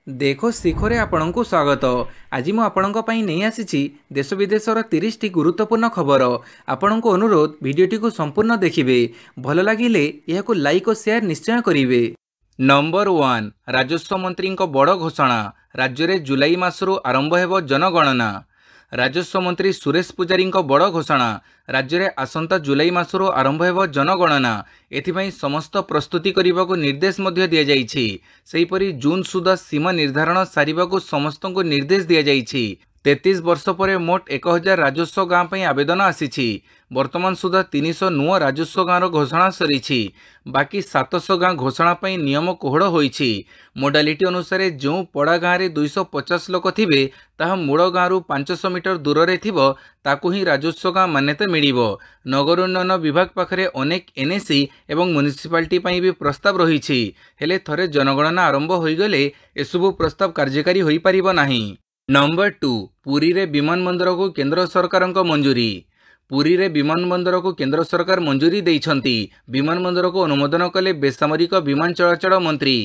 देखो शिखरे आपणଙ୍କୁ स्वागत। आज मु आपणଙ୍କ ପାଇଁ ନେଇ ଆସିଛି देश विदेशर 30 टी गुरुत्वपूर्ण खबर। आपणଙ୍କୁ अनुरोध भिडियोटी को संपूर्ण देखिए। भल लगिले यहाकु लाइक और शेयर निश्चय करिवे। नंबर 1 राजस्व मंत्री बड़ घोषणा। राज्य में जुलाई मासरू आरंभ हेब जनगणना। राजस्व मंत्री सुरेश पुजारी बड़ घोषणा। राज्य में आसंता जुलाई मासरू आरंभ हेब जनगणना। एथिपाई समस्त प्रस्तुति करने को निर्देश दि जाइछि। सेहीपरि जून सुधा सीमा निर्धारण सारिबा को समस्त को निर्देश दि जाइछि। 33 वर्ष पर मोट 1000 राजस्व गाँव पर आवेदन आसी। वर्तमान सुधा 300 नुआ राजस्व गाँव घोषणा सरी। बाकी 700 गाँ घोषणा पर नियम कोहड़ होइछि। मोडालिटी अनुसार जो पड़ा गाँव में 250 लोक थे ताहा मूल गाँव 500 मीटर दूर में थिबो ताकू ही राजस्व गाँ मान्यता मिलिबो। नगर उन्नयन विभाग पाखरे अनेक एनएसी एवं म्युनिसिपालिटी भी प्रस्ताव रही। हेले थरे जनगणना आरंभ हो गले एसबू प्रस्ताव कार्यकारी हो पारिबो नाही। नंबर 2 पुरी रे विमान बंदर को केंद्र सरकार मंजूरी। पुरी रे विमान बंदर को केंद्र सरकार मंजूरी देइछंती। विमान बंदर को अनुमोदन कले बेसामरिक विमान चलाचल मंत्री।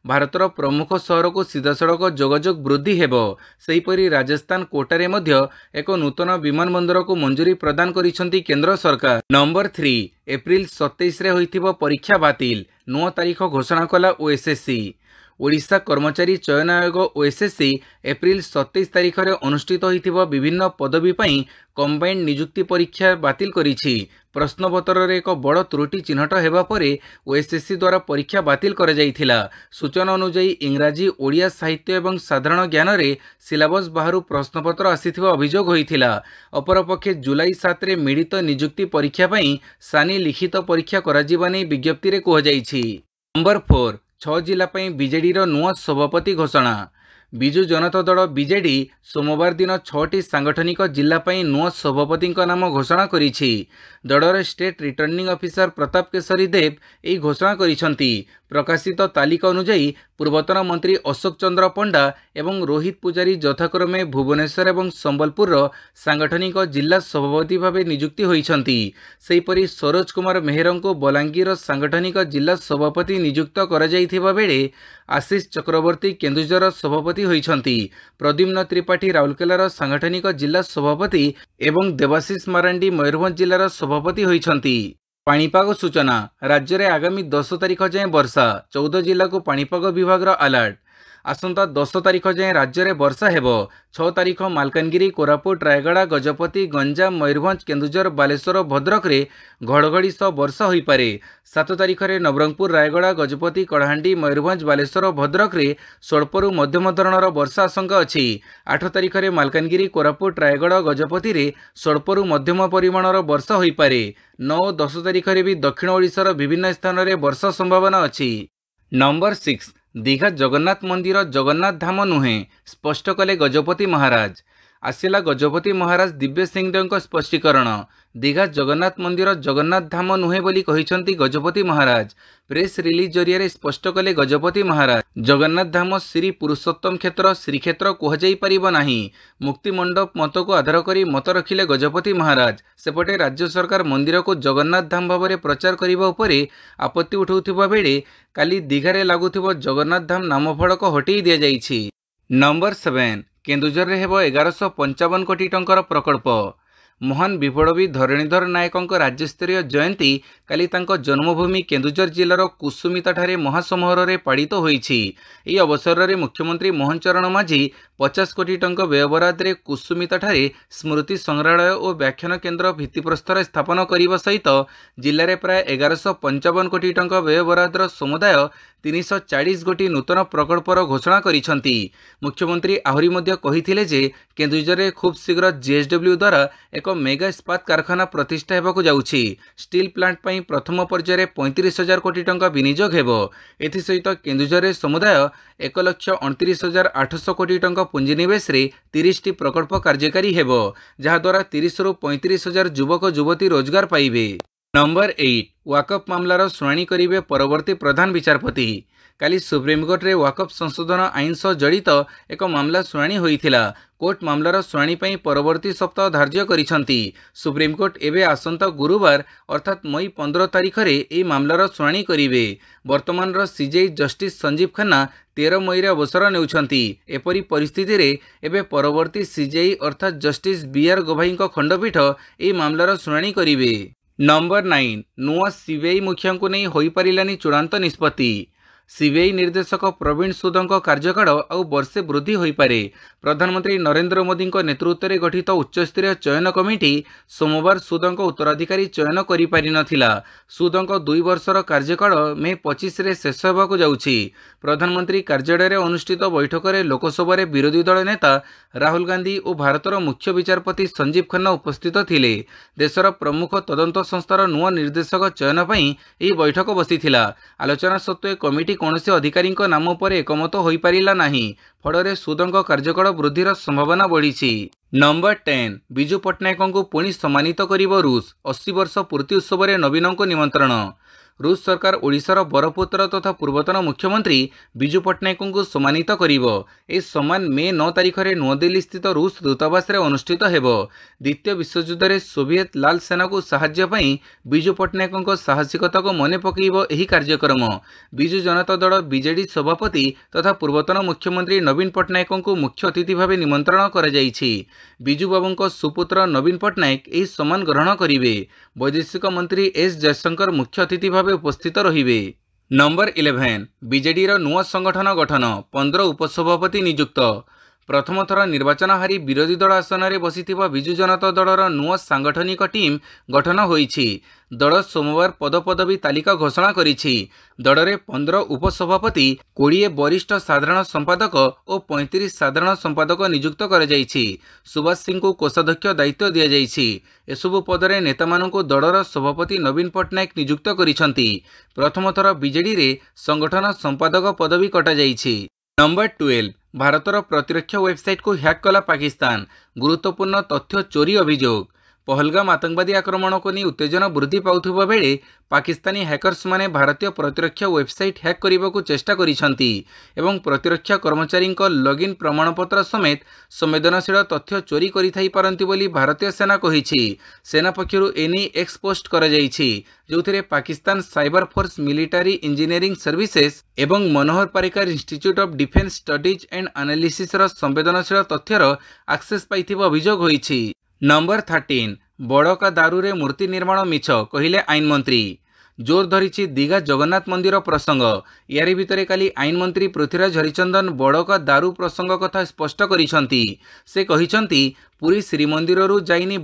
भारतर प्रमुख सहर को सीधासड़क जोगाजोग वृद्धि हेबो। सेहीपरि राजस्थान कोटारे मध्य एक नूतन विमान बंदर को मंजूरी प्रदान करिसंती केंद्र सरकार। नंबर 3 एप्रिल 27 रे होइथिबो परीक्षा बातिल। नुआ तारीख घोषणा कला ओएसएससी। ओडिशा कर्मचारी चयन आयोग ओएसएससी एप्रिल 27 तारीख में अनुष्ठित होइथिबो विभिन्न पदवी पई कंबाइंड नियुक्ति परीक्षा बातिल करिछि। प्रश्नपत्र रे एक बड़ त्रुटि चिन्हट हेबा परे ओएसएससी द्वारा परीक्षा बातिल कर जाइथिला। सूचना अनुसार इंग्राजी ओडिया साहित्य एवं साधारण ज्ञान रे सिलेबस बाहरु प्रश्नपत्र आसीथिबा अभियोग होइथिला। अपरपक्षे जुलाई 7 रे मिलित नियुक्ति परीक्षा पई सानी लिखित परीक्षा कराजिबा नै विज्ञप्ति रे कह जाइछि। नंबर 4 6 जिला बीजेडी नुआ सभापति घोषणा। विजु जनता दल बीजेडी सोमवार दिन 6टी सांगठनिक जिलापाई नुआ सभापति नाम घोषणा करिछि। दलर state returning officer Pratap Keshari Deb यही घोषणा करिसंती। प्रकाशित तालिका अनुसार पूर्वतन मंत्री अशोक चंद्र पंडा एवं रोहित पुजारी यथाक्रमे भुवनेश्वर एवं संबलपुर सांगठनिक जिला सभापति भावे नियुक्ति होइछंती। सेहीपरि सरोज कुमार मेहर को बलांगीर सांगठनिक जिला सभापति नियुक्त करा जाइथिबा बेले आशीष चक्रवर्ती केन्दुझर सभापति होइछंती। प्रद्युम्न त्रिपाठी राउरकेलार सांगठनिक जिला सभापति एवं देवाशीष मारांडी मयूरभंज जिलार सभापति होइछंती। पाणीपाग सूचना। राज्य में आगामी 10 तारीख जाए वर्षा। 14 जिला को पाणीपाग विभाग अलर्ट। आसंता 10 तारीख जाए राज्य में वर्षा हेबो। 6 तारीख मालकानगिरी कोरापुट रायगढ़ गजपति गंजाम मयूरभंज केन्दुझर बालेश्वर भद्रक रे घड़घड़ी सह वर्षा हो पारे। 7 तारीख में नवरंगपुर रायगढ़ गजपति कलाहांडी मयूरभंज बालेश्वर भद्रक रे स्वल्परू मध्यम धरणर वर्षा आशंका अछि। 8 तारीख में मालकानगिरी कोरापुट रायगढ़ गजपति रे स्वल्परू मध्यम परिमाणर वर्षा हो पारे। 9 और 10 तारीख में भी दक्षिण ओडिशार विभिन्न स्थान में वर्षा संभावना अछि। नंबर 6 दीघा जगन्नाथ मंदिर जगन्नाथ धाम नुहे स्पष्ट कले गजपति महाराज। आसिला गजपति महाराज दिव्य सिंहदेव स्पष्टीकरण। दीघा जगन्नाथ मंदिर जगन्नाथ धाम नुहे बोली कहिसंती गजपति महाराज। प्रेस रिलीज जरिया स्पष्ट कले गजपति महाराज। जगन्नाथ धाम श्री पुरुषोत्तम क्षेत्र श्रीक्षेत्र कहुई पारिब नाही। मुक्ति मंडप मत को आधार करी मत रखिले गजपति महाराज। सेपटे राज्य सरकार मंदिर को जगन्नाथ धाम भाव में प्रचार करने उपरे आपत्ति उठाउथिबा बेले काली दीघारे लागुथिबो जगन्नाथ धाम नामफलक हटेई दिया जाइछि। नंबर 7 केन्दुझर रे हेबो 1155 कोटी टंकार प्रकल्प। महान विप्लवी धरणीधर नायकों राज्यस्तरीय जयंती काली तांको जन्मभूमि केन्दुझर जिलार कुसुमिता ठारे महासमारोह रे पालित होईछि। एही अवसर रे मुख्यमंत्री मोहन चरण माझी 50 कोटी टंका व्ययबराद रे कुसुमिता ठारे स्मृति संग्रहालय और व्याख्यान केन्द्र भित्तिप्रस्तर स्थापन करने सहित जिले में प्राय 1155 कोटी टंका व्ययबरादर समुदाय 340 गोटी नूतन प्रकल्पर घोषणा करिसंती। मुख्यमंत्री आहुरी मध्य कहिथिले जे केन्दुझर खूब शीघ्र जेएसडब्ल्यू द्वारा एक मेगा इस्पात कारखाना प्रतिष्ठा हेबाकु जाउछि। स्टील प्लांट पई प्रथम पर्यायर 35,000 कोटी टंका विनियोग हेबो। एथि सहित केन्दुझर समुदाय 1,29,800 कोटी टंका पुंजीनिवेश रे 30 टी प्रकल्प कार्यकारी हेबो, जहा द्वारा 30 रु 35,000 युवक युवती रोजगार पाइबे। नंबर 8 वाकफ मामलार शुणाणी करिवे परवर्ती प्रधान विचारपति। काली सुप्रीमकोर्टे वाकफ संशोधन आईन सह जड़ित एक मामला शुणाणी होइथिला। कोर्ट मामलार शुणाणी पई परवर्ती सप्ताह धार्य करिसंती। सुप्रीमकोर्ट एवं आसंता गुरुवार अर्थात मई 15 तारिख रे एही मामलार शुणाणी करिवे। वर्तमान सीजेआई जस्टिस संजीव खन्ना 13 मई रे अवसर नेउछंती। एपरी परिस्थिति रे एबे परवर्ती सीजेआई अर्थात जस्टिस बीआर गभाई खंडपीठ एही मामलार शुणाणी करिवे। नंबर 9 नुआ सीबीआई मुखिया को नहीं होई परिलानी चूड़ांत निष्पत्ति। सीबीआई निर्देशक प्रवीण सूदଙ୍କ कार्यकाल आउ वर्षे वृद्धि होई पारे। प्रधानमंत्री नरेंद्र मोदी नेतृत्व में गठित उच्चस्तरीय चयन कमिटी सोमवार सूदଙ୍କ उत्तराधिकारी चयन करि पारि नथिला। सूदଙ୍କ 2 वर्षर कार्यकाल मे 25 रे शेष होबाकु जाउछि। प्रधानमंत्री कार्यालय अनुष्ठित बैठक में लोकसभा विरोधी दल नेता राहुल गांधी और भारतर मुख्य विचारपति संजीव खन्ना उपस्थित थिले। देशर प्रमुख तदंत संस्थार नुआ निर्देशक चयन पई एही बैठक बसिथिला। आलोचना सत्वे कमिटी कौनसी अधिकारी नाम पर एकमत हो पारिला नाही। फल सूदଙ୍କ कार्यकाल वृद्धिर संभावना बढ़ी। नंबर 10 विजु पट्टनायक को पुणी सम्मानित करिबो रूस। 80 वर्ष पूर्ति उत्सव में नवीन को निमंत्रण। रूस सरकार ओडिशार बरपुत्र तथा पूर्वतन मुख्यमंत्री विजु पट्टनायक को सम्मानित करिबो। ए सम्मान मे 9 तारिख में नुआदिल्ली स्थित रूस दूतावास रे अनुष्ठित हेबो। द्वितीय विश्वयुद्ध रे सोवियत लाल सेना को साहाय्य पई विजु पट्टनायक साहसिकता को मने पकेइबो एही कार्यक्रम। विजु जनता दल बीजेडी सभापति तथा पूर्वतन मुख्यमंत्री नवीन पट्टनायक को मुख्य अतिथि भाव निमंत्रण करा जाइछि। विजु बाबूଙ୍କ सुपुत्र नवीन पट्टनायक एही सम्मान ग्रहण करिवे। वैदेशिक मंत्री एस जयशंकर मुख्य अतिथि भाव उपस्थित रहिबे। नंबर 11 बीजेडी नुआ संगठन गठन 15 उपसभापति नियुक्त। प्रथम थर निर्वाचन हारी विरोधी दल आसन में बसिथिबा विजु जनता दलर नुआ सांगठनिक टीम गठन होइछि। दल सोमवार पदपदवी तालिका घोषणा करिछि। दल में 15 उपसभापति 20 वरिष्ठ साधारण संपादक और 35 साधारण संपादक नियुक्त कर जाइछि। सुभाष सिंह को कोषाध्यक्ष दायित्व दिया जाइछि। एसबु पदरे नेता मानकु दलर सभापति नवीन पट्टनायक नियुक्त करिसंती। प्रथम थर बीजेडी रे संगठन संपादक पदवी कटा जाइछि। नंबर 12 भारतर प्रतिरक्षा वेबसाइट को हैक कला पाकिस्तान। गुरुत्वपूर्ण तथ्य चोरी अभियोग। पहलगाम आतंकवादी आक्रमण को नहीं उत्तेजना वृद्धि पाउथिबा बेले पाकिस्तानी हैकर्स माने भारतीय प्रतिरक्षा वेबसाइट हैक करने को चेष्टा करिसंती एवं प्रतिरक्षा कर्मचारी लॉगिन प्रमाणपत्र समेत संवेदनशील तथ्य चोरी करिथाई पारंती बोली भारतीय सेना कहिछि। सेना पक्षरु एनी एक्स पोस्ट करा जाइछि जोथिरे Pakistan cyber force military engineering services एवं Manohar Parrikar institute of defence studies and analysis संवेदनशील तथ्यर एक्सेस पाइथिबा अभियोग होइछि। नंबर 13 बड़का दारू रे मूर्ति निर्माण मिछ कहिले आईन मंत्री। जोर धरिछि दीघा जगन्नाथ मंदिर प्रसंग। यारी भितरे काली आईन मंत्री पृथ्वीराज हरिचंदन बड़का दारू प्रसंग कथा स्पष्ट करिसंती। से कहिसंती पुरी श्रीमंदिर रु जाइनी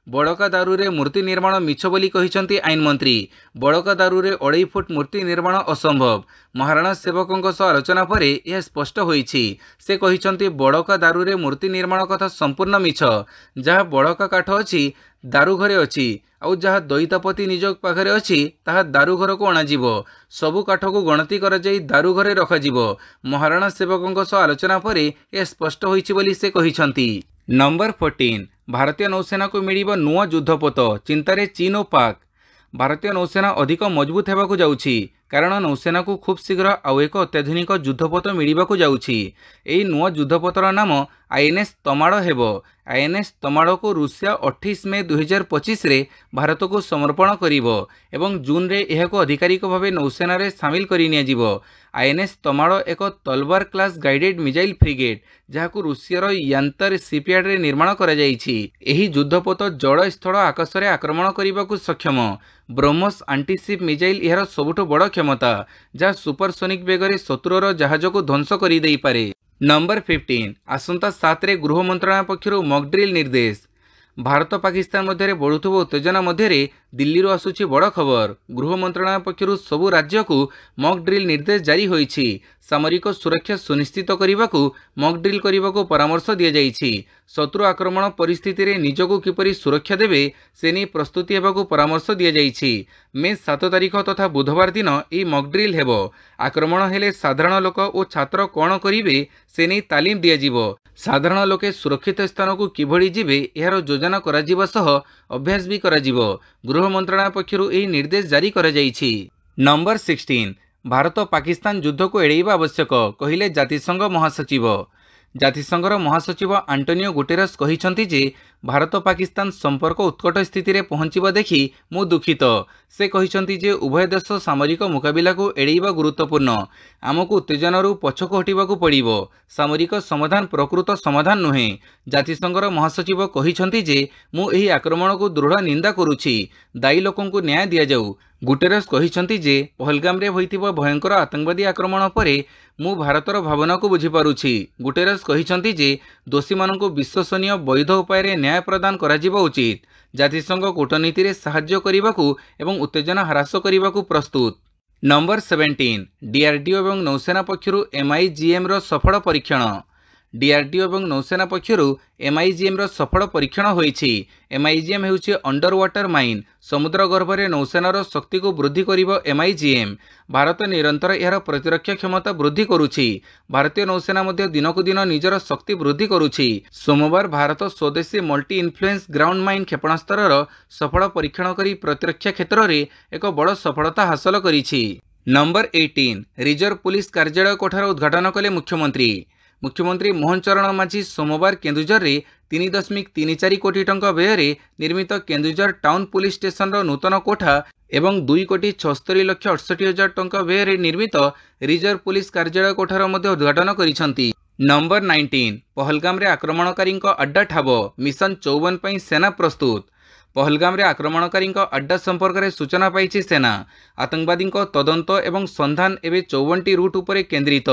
बड़का दारू रे मूर्ति निर्माण मिछ बोली कहिसंती आईन मंत्री। बड़का दारू रे 2.5 फुट मूर्ति निर्माण असंभव। महाराणा सेवकों सह आलोचना परे यह स्पष्ट होइछि। से कहिसंती बड़का दारू रे मूर्ति निर्माण कथा संपूर्ण मिछ। जहाँ बड़का काठ अछि दारू घरे अछि आउ जहाँ दैतापति निजोग पाखरे अछि ताहा दारू घर को अणाजिबो। सबु काठ को गणति करा जाई दारू घरे रखाजिबो। महाराणा सेवकों सह आलोचना परे यह स्पष्ट होइछि बोली से कहिसंती। नंबर 14 भारतीय नौसेना को मिलिबो नुआ युद्धपोत। चिंतारे चीन और पाक। भारतीय नौसेना अधिक मजबूत होगाकू जाउछि कारण नौसेना को खूब शीघ्र आउ एक अत्याधुनिक युद्धपोत मिलिबाकू जाउछि। एही नुआ युद्धपोतर नाम आईएनएस तमाड़ हेबो। आईएनएस तमाड़ को रूसिया 28 मई 2025 रे भारत को समर्पण करिवो एवं जून रे एहाको आधिकारिक भावे नौसेना रे शामिल करि नियाजिवो। आईएनएस तमाड़ एक Talwar class guided missile frigate जहाको रूसियार यांतर शिपयार्ड रे निर्माण करा जाइछि। एही युद्धपोत जल स्थल आकाश रे आक्रमण करिबाकू सक्षम। ब्रह्मोस आंटीशिप मिसाइल यार सबुठु बड़ क्षमता जहाँ सुपरसोनिक बेगरे शत्रुर जहाज को ध्वंस कर दे पारे। नंबर 15 आसंता 7 रे गृह मंत्रालय पक्षरु मॉक ड्रिल निर्देश। भारत पाकिस्तान मध्य बढ़ुवा उत्तेजना मध्य दिल्ली आसुची बड़ खबर। गृह मंत्रालय पक्षरु सबु राज्य को मॉक ड्रिल निर्देश जारी होइछि। सामरिक सुरक्षा सुनिश्चित करने को मॉक ड्रिल करने को परामर्श दि जाइछि। शत्रु आक्रमण परिस्थिति रे निजको किपरि सुरक्षा देबे से नहीं प्रस्तुति हेबाकू परामर्श दि जाइछि। मे 7 तारिख तथा बुधवार दिन यह मॉक ड्रिल हेबो। आक्रमण हेले साधारण लोक और छात्र कौन करिवे से नहीं तालीम दियाजिबो। साधारण लोके सुरक्षित स्थान को किभଳି जिबे यार योजना कराजिबा सह अभ्यास भी कराजिबो। गृह मंत्रालय पक्षरु यह निर्देश जारी करा जाइछि। नंबर 16 भारत पाकिस्तान युद्ध को एड़ाइबा आवश्यक कहिले जातिसंघ महासचिव। जातिसंघर महासचिव आंटोनियो गुटेरस कहिसंती जे भारत पाकिस्तान संपर्क उत्कट स्थिति रे पहुंचीबा देखि मु दुखित। से कहिसंती जे उभय देश सामरिक मुकाबिला को एड़ाइबा गुरुत्वपूर्ण। आमको उत्तेजनारू पछको हटिबाकू पड़िबो। सामरिक समाधान प्रकृत समाधान नुहे। जातिसंघर महासचिव कहिसंती जे मु एही आक्रमण को दृढ़ निंदा करुछि। दायी लोकंकु न्याय दिया जाऊ। गुटेरस कहिसंती जे पहलगाम रे होइतिबा भयंकर आतंकवादी आक्रमण परे मु भारतर भावना को बुझी पारुछि। गुटेरस कहिसंती जे दोषी माननको विश्वसनीय वैध उपाय रे न्याय प्रदान कराजिबा उचित। जातिसंघ कूटनीति रे सहाय्य करिबाकू एवं उत्तेजना ह्रास करिबाकू प्रस्तुत। नंबर 17 डीआरडीओ एवं नौसेना पक्षरु एमआईजीएम रो सफल परीक्षण। डीआरडीओ एवं नौसेना पक्षरु एमआईजीएम रो सफल परीक्षण होईछि। एमआईजीएम हेउछि अंडर वाटर माइन। समुद्र गर्भरे नौसेनार शक्ति को वृद्धि करिबो एमआईजीएम। भारत निरंतर यार प्रतिरक्षा क्षमता वृद्धि करुछि। भारतीय नौसेना मध्य दिनकु दिन निजर शक्ति वृद्धि करुछि। सोमवार भारत स्वदेशी मल्टी इन्फ्लुएंस ग्राउंड माइन क्षेपणास्त्रर सफल परीक्षण करी प्रतिरक्षा क्षेत्र रे एक बड़ सफलता हासिल करिछि। नंबर 18 रिजर्व पुलिस कार्यालय कोठार उद्घाटन कले मुख्यमंत्री। मुख्यमंत्री मोहन चरण माझी सोमवार केन्दुझर रे 3.34 कोटी टंका व्यय निर्मित केन्दुझर टाउन पुलिस स्टेशन नूतन कोठा एवं 2,76,68,000 टंका व्यय निर्मित रिजर्व पुलिस कार्यालय कोठार मध्य उद्घाटन करिसंती। नंबर 19 पहलगाम रे आक्रमणकारी अड्डा ठाब मिशन 54 पई सेना प्रस्तुत। पहलगाम रे आक्रमणकारी अड्डा संपर्क में सूचना पाई सेना। आतंकवादी तदंत एवं संधान एवं 54 रूट उपरे केन्द्रित।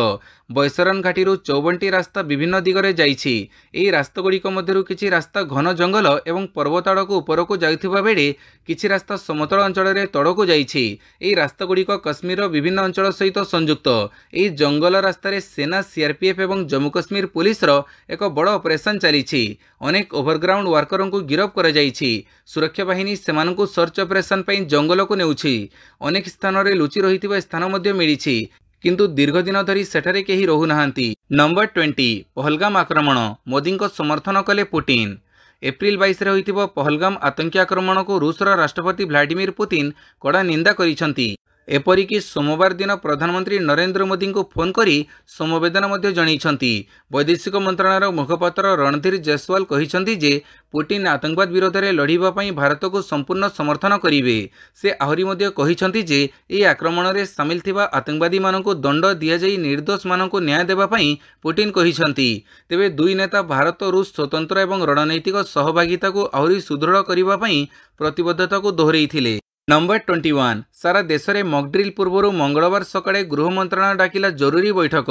बैसरन घाटी 54 रास्ता विभिन्न दिगरे जाइछि। एही रास्तागुड़िक मध्यरु किछि रास्ता घन जंगल एवं पर्वत आड़कू उपरकू जाइथिबा बेले किछि रास्ता समतल अंचल रे तड़कू जाइछि। एही रास्तागुड़िक कश्मीर विभिन्न अंचल सहित संयुक्त। एही जंगल रास्तार सेना सीआरपीएफ एवं जम्मू कश्मीर पुलिस एक बड़ ऑपरेशन चलीछि। अनेक ओवरग्राउंड वर्कर को गिरफ करा जाइछि। सुरक्षा बाहिनी सेमानकु सर्च ऑपरेशन पई जंगल को नेउछि। अनेक स्थान रे लुचि रहितिबा स्थान मध्य मिलिछि किंतु दीर्घ दिन धरी सेठारे केही रहु नाहांती। नंबर 20 पहलगाम आक्रमण मोदी को समर्थन कले पुतिन। एप्रिल 22 रे होइतिबा पहलगाम आतंकी आक्रमण को रूसर राष्ट्रपति व्लादिमीर पुतिन कड़ा निंदा करिसंती। एपरिकी सोमवार दिन प्रधानमंत्री नरेंद्र मोदी को फोन करी समवेदना मध्य जणाइछंती। वैदेशिक मंत्रालयर मुखपात्र रणधीर जयसवाल कहिसंती जे पुतिन आतंकवाद विरोध में लड़िबा पई भारत को संपूर्ण समर्थन करिवे। से आहुरी मध्य कहिसंती जे एही आक्रमण रे शामिल थिबा आतंकवादी माननको दंड दिया जाई निर्दोष माननको न्याय देबा पई पुतिन कहिसंती। तेबे दुई नेता भारत रूस स्वतंत्र एवं रणनैतिक सहभागिता को आहुरी सुदृढ़ करिबा पई प्रतिबद्धता को दोहराइथिले। नंबर 21 सारा देश में मॉकड्रिल पूर्व मंगलवार सकाळे गृह मंत्रालय डाकिला जरूरी बैठक।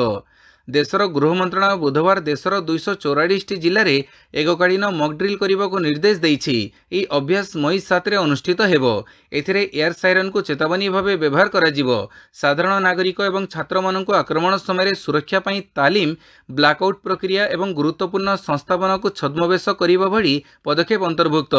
देशर गृह मंत्रालय बुधवार देशर 244 जिले में एककालीन मॉकड्रिल करने को निर्देश देइछि। एही अभ्यास मई 7 रे अनुष्ठित हेबो। एथिरे एयर साइरन को चेतावनी भावे व्यवहार कराजिबो। साधारण नागरिक एवं छात्र माननको आक्रमण समय सुरक्षा पई तालीम ब्लैकआउट प्रक्रिया एवं गुरुत्वपूर्ण संस्थापन को छद्मवेश करने भली पदक्षेप अंतर्भुक्त।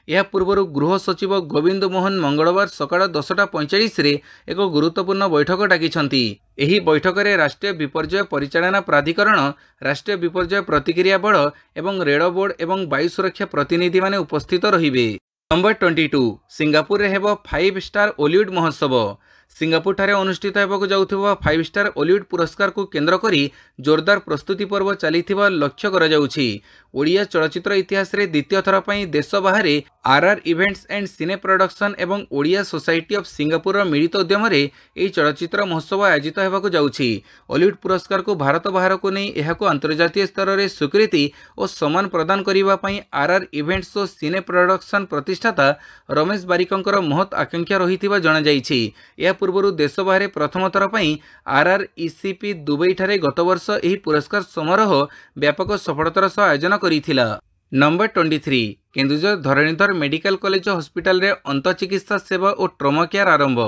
यह पूर्व गृह सचिव गोविंद मोहन मंगलवार सकाळ 10:45 रे एक गुरुत्वपूर्ण बैठक डाकिछंती। एही बैठक रे राष्ट्रीय विपर्यय परिचालना प्राधिकरण, राष्ट्रीय विपर्यय प्रतिक्रिया बल एवं रेड बोर्ड एवं वायु सुरक्षा प्रतिनिधि माने उपस्थित रहिबे। नंबर 22 सिंगापुर रे हेबो 5 स्टार ओलिउड महोत्सव। सिंगापुर ठारे अनुष्ठित हेबाकू जाउथिबा 5 स्टार ओलिउड पुरस्कार को केंद्र करी जोरदार प्रस्तुति पर्व चलीथिबा लक्ष्य करा जाउछि। ओडिया चलचित्र इतिहास रे द्वितीय थर पई देश बाहरे RR events and cine production एवं ओडिया सोसाइटी ऑफ सिंगापुर मिलित उद्यम रे एही चलचित्र महोत्सव आयोजित हेबाकू जाउछि। ओलिउड पुरस्कार को भारत बाहर को नहीं एहाकू अंतर्जातीय स्तर रे स्वीकृति और सम्मान प्रदान करिबा पई आरआर इवेंट्स और सिने प्रोडक्शन प्रतिष्ठाता रमेश बारिकंकर महत आकांक्षा रहिथिबा जणा जाइछि। या पूर्व देश बाहर प्रथम थर पई आरआरईसीपी दुबई ठारे गत वर्ष एही पुरस्कार समारोह व्यापक सफलतार सह आयोजन करिथिला। Number 23 Keonjhar Dharanidhar medical college hospital रे अंत चिकित्सा सेवा और ट्रॉमा केयर आरंभ।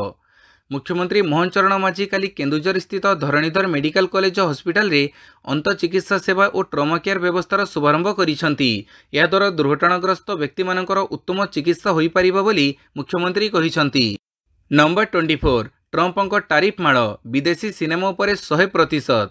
मुख्यमंत्री मोहन चरण माझी काली केन्दुझर स्थित धरणीधर मेडिकल कॉलेज हॉस्पिटल रे अंत चिकित्सा सेवा और ट्रॉमा केयर व्यवस्थार शुभारंभ करिसंती। या द्वारा दुर्घटनाग्रस्त व्यक्ति मानकर उत्तम चिकित्सा होई परिबो बोली मुख्यमंत्री कहिसंती। नंबर 24 ट्रंपक टारिफ माड़ विदेशी सिनेमा पर 100%।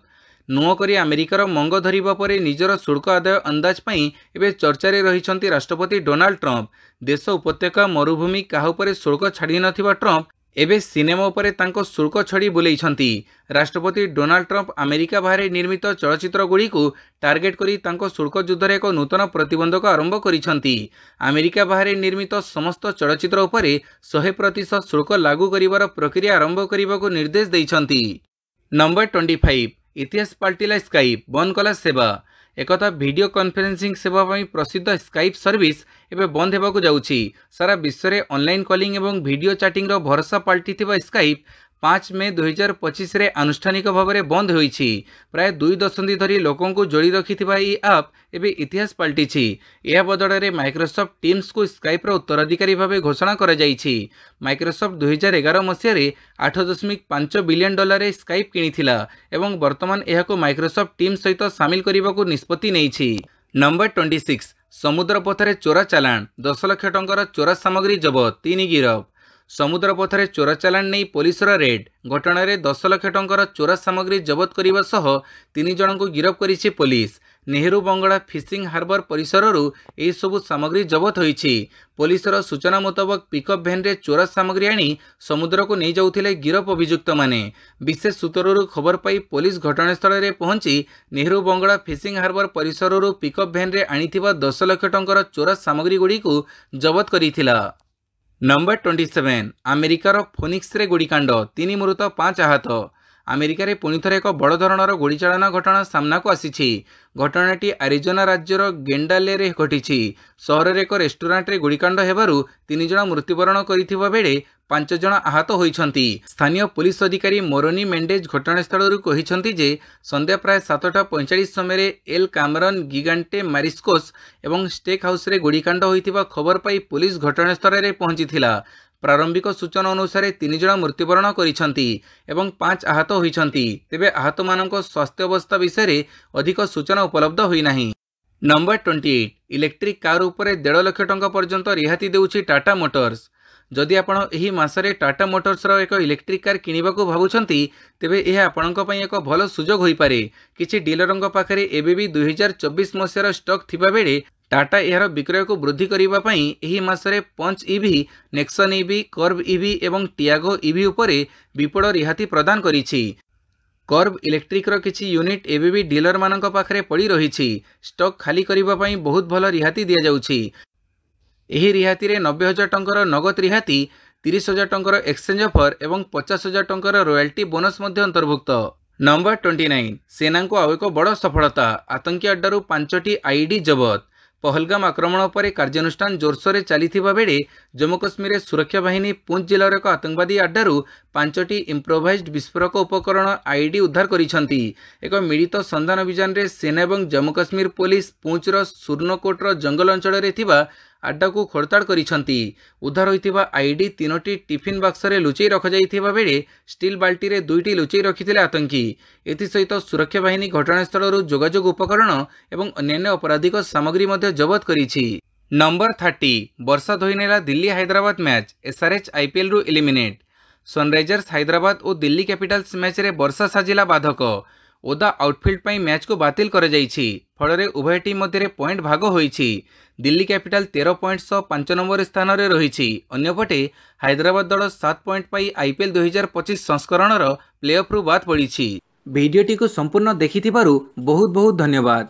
नुह करी अमेरिकार मंग धरिबा परे निजर शुल्क आदाय अंदाज पई एबे चर्चा रे रहिसंती राष्ट्रपति डोनाल्ड ट्रंप। देश उपत्यका मरुभूमि काहा उपरे शुल्क छाड़ी नथिबा ट्रंप एबे सिनेमा उपरे तांको शुल्क छड़ी बुलेइछंती। राष्ट्रपति डोनाल्ड ट्रंप अमेरिका बाहर निर्मित चलचित्र गुड़ी को टार्गेट करी तांको शुल्क युद्ध एक नूतन प्रतिबंधक आरंभ करिछंती। अमेरिका बाहर निर्मित समस्त चलचित्र उपरे 100% शुल्क लागू करिवार प्रक्रिया आरंभ करने को निर्देश देइछंती। नंबर 25 इतिहास पाल्टिला स्काइप बंद कला सेवा। एकथा वीडियो कॉन्फ्रेंसिंग सेवा प्रसिद्ध स्काइप सर्विस एवं बंद होगा जाउछि। सारा विश्व में ऑनलाइन कॉलिंग एवं वीडियो चैटिंग रो भरोसा पाल्टी स्काइप 5 मे 2025 रे आनुष्ठानिक भाव में बंद होइछि। प्राय 2 दशंधि धरी लोकों को जोड़ी रखिथिबा ई ऐप एबे इतिहास पाल्टिछि। यह बदଳରେ माइक्रोसॉफ्ट टीम्स को स्काइप रो उत्तराधिकारी भाव घोषणा करा जाइछि। माइक्रोसॉफ्ट 2011 मसीह 8.5 बिलियन डॉलर स्काइप किनिथिला एवं वर्तमान एहाको माइक्रोसॉफ्ट टीम्स सहित सामिल करने को निष्पत्ति नेइछि। नंबर 26 समुद्र पथरे चोरा चालाण 10 लाख टंकार चोरा सामग्री जबत 3 गिरफ। समुद्र पथरे चोरा चालाण नहीं पुलिस रेड घटना रे 10 लाख टंकार चोरा सामग्री जबत करने सह 3 जन को गिरफ करिछि पुलिस। नेहरू बंगला फिशिंग हार्बर परिसर यह सबु सामग्री जबत होइछि। पुलिस सूचना मुताबक पिकअप भैन रे चोरा सामग्री आनी समुद्र को नहीं जाउथिले गिरफ अभियुक्त माने। विशेष सूत्ररू खबर पाई पुलिस घटनास्थल में पहुंची नेहरू बंगला फिशिंग हार्बर परिसर पिकअप भैन रे आनीथिबा 10 लाख टंकार चोरा सामग्री गुड़ी को जबत करिथिला। नंबर 27 अमेरिकार फोनिक्स रे गोड़ीकांड 3 मृत 5 आहत। अमेरिका रे पुणी थरे एक बड़ धरणर गोड़ीचालना घटना सामना को आसीछि। घटनाटी आरिजोना राज्यर गेंडाले रे घटिछि। सहर रे एक रेस्टोरेंट रे गोड़ीकांड हेबारु 3 जन मृत्युवरण करिथिबा बेले 5 जन आहत होइछंती। स्थानीय पुलिस अधिकारी मोरोनी मेंडेज घटनास्थल कहिछंती जे संध्या प्राय 7:45 समय एल कामरन गिगांटे मारिस्कोस एवं स्टेक हाउस रे गोड़ीकांड होइथिबा खबर पाई पुलिस घटनास्थल रे पहुंचीथिला। प्रारंभिक सूचना अनुसार 3 जन मृत्युवरण करिछंती एवं 5 आहत होइछंती। तेबे आहत मानक स्वास्थ्य अवस्था विषय रे अधिक सूचना उपलब्ध होई नाही। नंबर 28 इलेक्ट्रिक कार उपरे 1.5 लाख टंका पर्यंत रिहाती देउछि टाटा मोटर्स। जदि आपण एही मासरे टाटा मोटर्स रो एक इलेक्ट्रिक कार किनिबाको भाबुछंती तेबे यह आपणक पई एक भल सुजोग होई पारे। किछि डीलरंक पाखरे एबेबी 2024 मसियार स्टॉक थिबा बेले टाटा यार विक्रय को वृद्धि करने एही मासरे Punch EV Nexon EV Curvv EV एवं टियागो ईवी उपरे विपुल रिहाती प्रदान करिछि। कर्व इलेक्ट्रिक रो किछि यूनिट एबेबी डीलर मानक पाखरे पड़ी रहिछि। स्टॉक खाली करबा पई बहुत भल रिहाती दिया जाउछि। एही रिहाती रे 90,000 टंकार नगद रिहाती 30,000 टंकार एक्सचेंज ऑफर एवं 50,000 टंकार रॉयल्टी बोनस मध्य अंतर्भुक्त। नंबर 29 सेना को आउ एक बड़ सफलता आतंकी अड्डारू 5टी आईडी जबत। पहलगाम आक्रमण पर कार्यानुष्ठान जोरसोर चली बेले जम्मू कश्मीर सुरक्षा बाहिनी पुंछ जिलार एक आतंकवादी अड्डारू 5टी इम्प्रोवाइज्ड विस्फोरक उपकरण आईडी उद्धार करिसंती। एक मिलित संधान अभियान रे सेना एवं जम्मू कश्मीर पुलिस पुंछर सुर्णकोटर जंगल अंचल रे थिबा अड्डा को खोलताड़ करिसंती। उद्धार होइथिबा आईडी 3टी टिफिन बक्स रे लुचई रखा जाइथिबा बेले स्टील बाल्टी रे 2टी लुचई रखिथिले आतंकी। एथि सहित सुरक्षा बाहिनी घटनास्थल जोगाजोग उपकरण एवं अन्यान्य आपराधिक सामग्री मध्य जबत करिछि। नंबर 30 वर्षा धोईनेला Delhi Hyderabad match SRH IPL रु एलिमिनेट। सनराइजर्स हैदराबाद और दिल्ली कैपिटल्स मैच रे वर्षा साजिला बाधक। ओदा आउटफील्ड पाई मैच को बातिल कर जाइछि। फଳରେ उभय टीम मध्य पॉइंट भाग होइछि। दिल्ली कैपिटल 13 पॉइंट सह 5 नंबर स्थान रे रहिछि। अन्यपटे हैदराबाद दल 7 पॉइंट पाई आईपीएल 2025 संस्करण प्ले ऑफ रु बाद पड़िछि। वीडियोटी को संपूर्ण देखिथिबारु बहुत बहुत धन्यवाद।